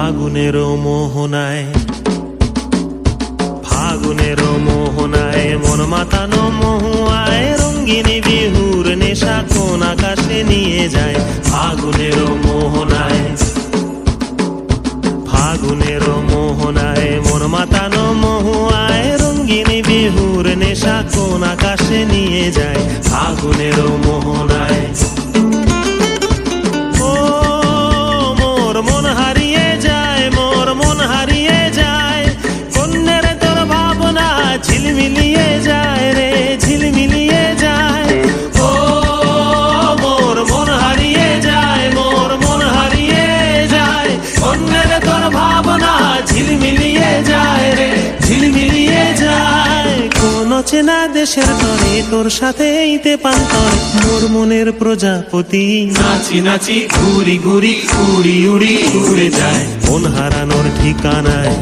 ফাগুনের মোহনায়, ফাগুনের মোহনায় মন মাতানো মহুয়ায় রঙ্গিনী বিহুর নেশা কোন আকাশে নিয়ে যায়। ফাগুনের মোহনায়, ফাগুনের মোহনায় মন মাতানো মহুয়ায় রঙ্গিনী বিহুর নেশা কোন আকাশে নিয়ে যায়। ফাগুনের মোহনায় মন হারিয়ে যায়, মোর মন হারিয়ে যায়, কন্যের তোর ভাবনা ঝিলমিলিয়ে যায় রে, ঝিলমিলিয়ে যায়। ও মোর মন হারিয়ে যায়, মোর মন হারিয়ে যায়, কন্যের তোর ভাবনা ঝিলমিলিয়ে যায় রে, ঝিলমিলিয়ে যায়। কোন চেনা দেশের তরে তোর সাথে এইতে পান্তরে মোর মনের প্রজাপতি নাচি নাচি ঘুরি ঘুরি উড়ি উড়ি উড়ে যায় মন হারানোর ঠিকানায়।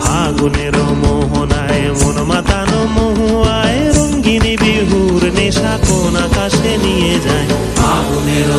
ফাগুনের মোহনায় মন মাতানো মহুয়ায় রঙ্গিনী বিহুর নেশা কোন আকাশে নিয়ে যায়। ফাগুনের